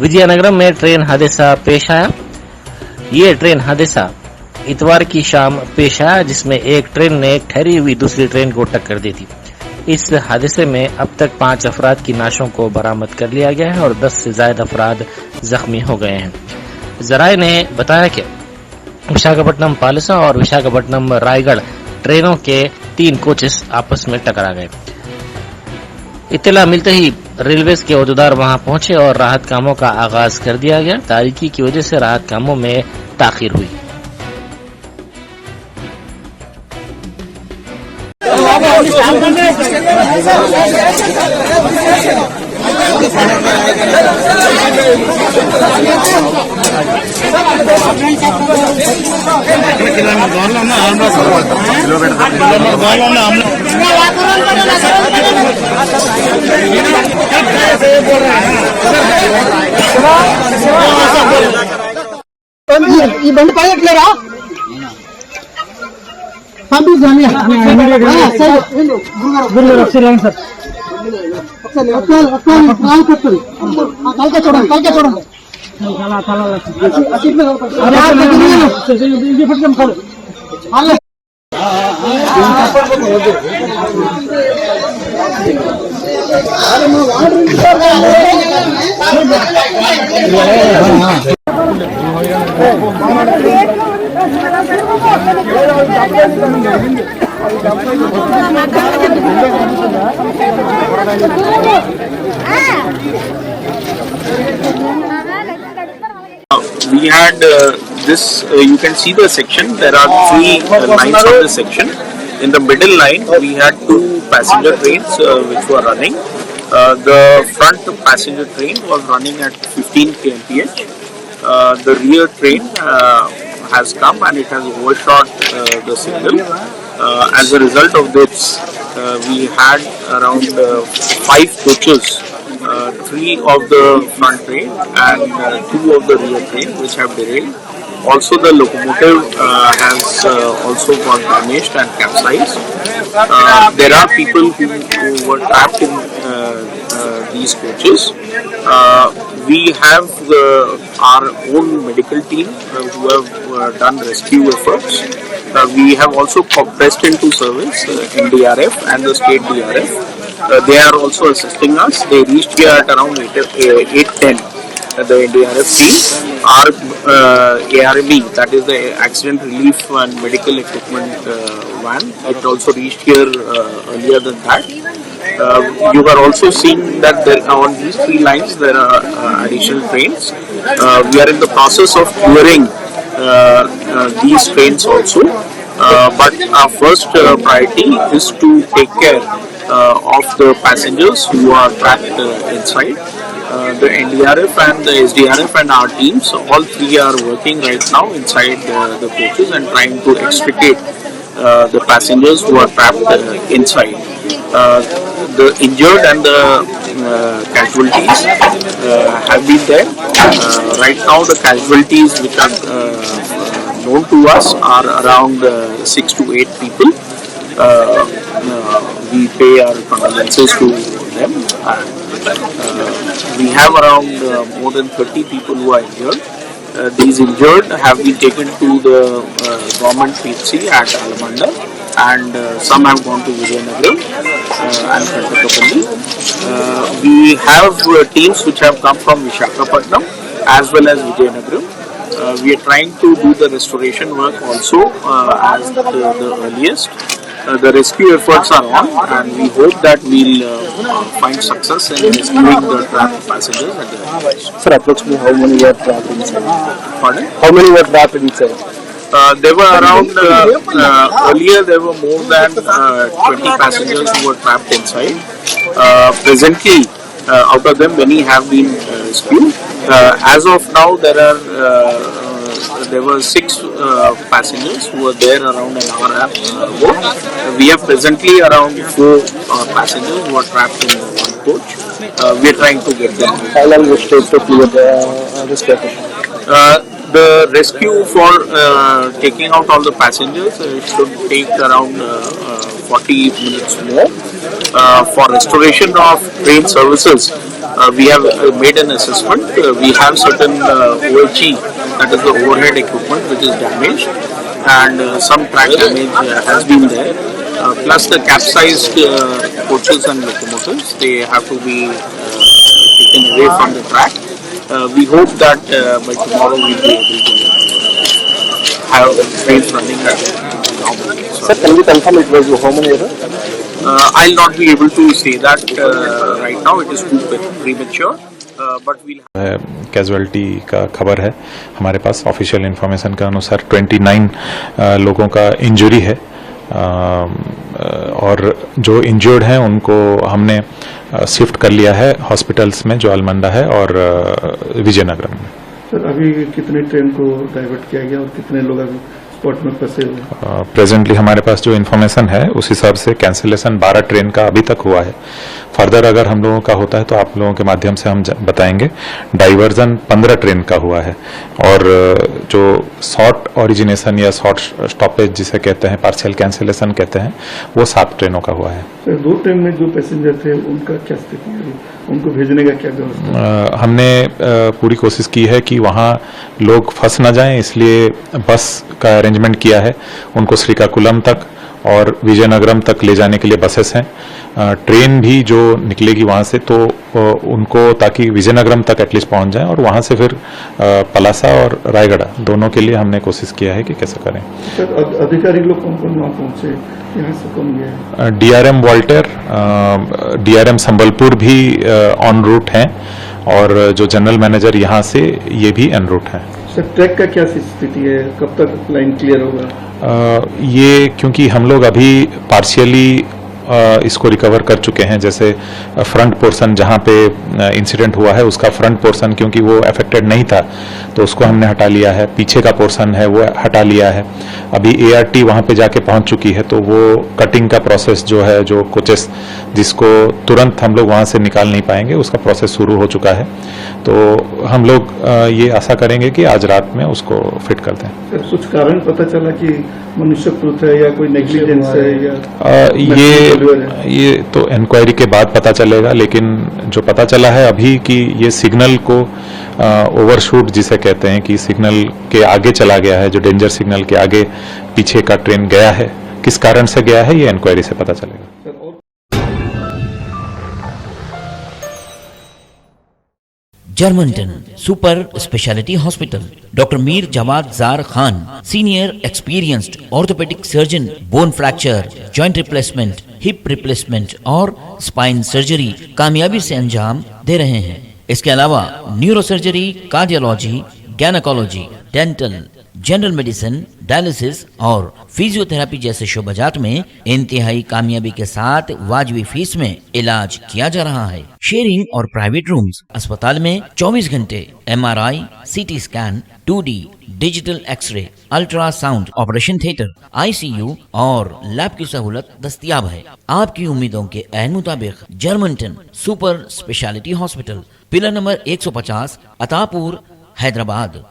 विजयनगरम में ट्रेन हादसा पेश आया। ये ट्रेन हादसा इतवार की शाम पेश आया, जिसमें एक ट्रेन ने ठहरी हुई दूसरी ट्रेन को टक्कर दी थी। इस हादसे में अब तक 5 अफराद की लाशों को बरामद कर लिया गया है और 10 से ज्यादा अफराद जख्मी हो गए हैं। जराये ने बताया कि विशाखापट्टनम पालसा और विशाखापट्टनम रायगढ़ ट्रेनों के 3 कोचेस आपस में टकरा गए। इत्तला मिलते ही रेलवे के अहदेदार वहां पहुंचे और राहत कामों का आगाज कर दिया गया। तारीकी की वजह से राहत कामों में ताखीर हुई। ఈ బండి పైట్లేరా పంపించండి గురుగారు శ్రీరామ్ సార్ కలికే చూడండి We had this, you can see the section, there are 3 lines of the section. In the middle line, we had 2 passenger trains which were running. The front passenger train was running at 15 kmph. The rear train has come and it has overshot the signal. As a result of this, we had around 5 coaches, 3 of the front train and 2 of the rear train which have derailed. Also the locomotive has also got damaged and capsized. There are people who were trapped in these coaches. We have our own medical team who have done rescue efforts. We have also pressed into service NDRF and the state DRF. They are also assisting us. They reached here at around 8:10. The NDRF team, our ARB, that is the Accident Relief and Medical Equipment van, it also reached here earlier than that. You are also seeing that there, on these 3 lines there are additional trains. We are in the process of clearing these trains also, but our first priority is to take care of the passengers who are trapped inside. The NDRF and the SDRF and our teams, all 3 are working right now inside the coaches and trying to extricate the passengers who are trapped inside. The injured and the casualties have been there. Right now the casualties which are known to us are around 6 to 8 people. We pay our condolences to them. We have around more than 30 people who are injured. These injured have been taken to the government PHC at Alamanda, and some have gone to Vijayanagaram and Katakapalli. We have teams which have come from Visakhapatnam as well as Vijayanagaram. We are trying to do the restoration work also as the earliest. The rescue efforts are on, and we hope that we'll find success in rescuing the trapped passengers at the airport. Sir, approximately how many were trapped inside? Pardon? How many were trapped inside? There were around, earlier there were more than 20 passengers who were trapped inside. Presently, out of them many have been rescued. As of now, there were 6 passengers who were there around an hour ago. We have presently around 4 passengers who are trapped in one coach. We are trying to get them. How long will it take to clear this situation? The rescue for taking out all the passengers should take around 40 minutes more. For restoration of train services, we have made an assessment. We have certain OHE, that is the overhead equipment, which is damaged, and some track damage has been there. Plus the capsized coaches and locomotives, they have to be taken away from the track. We hope that by tomorrow we'll be able to have trains running at normal. Sir, can we confirm it was how many errors? I'll not be able to say that right now. It is too premature. But we'll casualty का खबर है हमारे पास official information के अनुसार 29 लोगों का injury है और जो इंजर्ड हैं उनको हमने शिफ्ट कर लिया है हॉस्पिटल्स में जो अलमंडा है और विजयनगरम में। सर अभी कितने ट्रेन को डाइवर्ट किया गया और कितने लोग अभी स्पॉट में फंसे हुए? प्रेजेंटली हमारे पास जो इन्फॉर्मेशन है उस हिसाब से कैंसिलेशन 12 ट्रेन का अभी तक हुआ है। फर्दर अगर हम लोगों का होता है तो आप लोगों के माध्यम से हम बताएंगे। डाइवर्जन 15 ट्रेन का हुआ है और जो शॉर्ट ओरिजिनेशन या शॉर्ट स्टॉपेज जिसे कहते हैं, पार्शियल कैंसिलेशन कहते हैं, वो 7 ट्रेनों का हुआ है। सर 2 ट्रेन में जो पैसेंजर थे उनका क्या स्थिति है, उनको भेजने का क्या व्यवस्था? हमने पूरी कोशिश की है कि वहाँ लोग फंस न जाएं, इसलिए बस का अरेंजमेंट किया है। उनको श्रीकाकुलम तक और विजयनगरम तक ले जाने के लिए बसेस हैं। ट्रेन भी जो निकलेगी वहाँ से तो उनको ताकि विजयनगरम तक एटलीस्ट पहुँच जाएं और वहाँ से फिर पलासा और रायगढ़ दोनों के लिए हमने कोशिश किया है कि कैसे करें। सर अधिकारी लोग कौन कौन वहाँ पहुँचे, यहाँ से कौन गया? DRM वॉल्टर, DRM संबलपुर भी ऑन रूट हैं और जो जनरल मैनेजर यहाँ से ये भी एन रूट हैं। सर ट्रैक का क्या स्थिति है, कब तक लाइन क्लियर होगा? ये क्योंकि हम लोग अभी पार्शियली इसको रिकवर कर चुके हैं, जैसे फ्रंट पोर्शन जहाँ पे इंसिडेंट हुआ है उसका फ्रंट पोर्शन क्योंकि वो अफेक्टेड नहीं था तो उसको हमने हटा लिया है। पीछे का पोर्शन है वो हटा लिया है। अभी ART वहाँ पे जाके पहुँच चुकी है तो वो कटिंग का प्रोसेस जो है, जो कोचेस जिसको तुरंत हम लोग वहाँ से निकाल नहीं पाएंगे, उसका प्रोसेस शुरू हो चुका है। तो हम लोग ये आशा करेंगे कि आज रात में उसको फिट कर दें। सर कुछ कारण पता चला कि मनुष्य त्रुटि है या कोई नेग्लिजेंस है या ये तो इंक्वायरी के बाद पता चलेगा, लेकिन जो पता चला है अभी कि ये सिग्नल को ओवरशूट जिसे कहते हैं कि सिग्नल के आगे चला गया है, जो डेंजर सिग्नल के आगे पीछे का ट्रेन गया है, किस कारण से गया है ये इंक्वायरी से पता चलेगा। Germanten super speciality hospital, doctor Mir Jawad Zar Khan, senior experienced orthopaedic surgeon, bone fracture, joint replacement, hip replacement और स्पाइन सर्जरी कामयाबी से अंजाम दे रहे हैं। इसके अलावा neuro surgery, cardiology, gynaecology, dental, general medicine, dialysis और फिजियोथेरेपी जैसे शोबाजात में इंतहाई कामयाबी के साथ वाजिबी फीस में इलाज किया जा रहा है। शेयरिंग और प्राइवेट रूम्स, अस्पताल में 24 घंटे MRI, CT scan, 2D digital x ray, ultrasound, operation theatre, ICU और लैब की सहूलत दस्तयाब है। आपकी उम्मीदों के ऐन मुताबिक Germanten super speciality hospital, pillar number 150, Attapur, Hyderabad.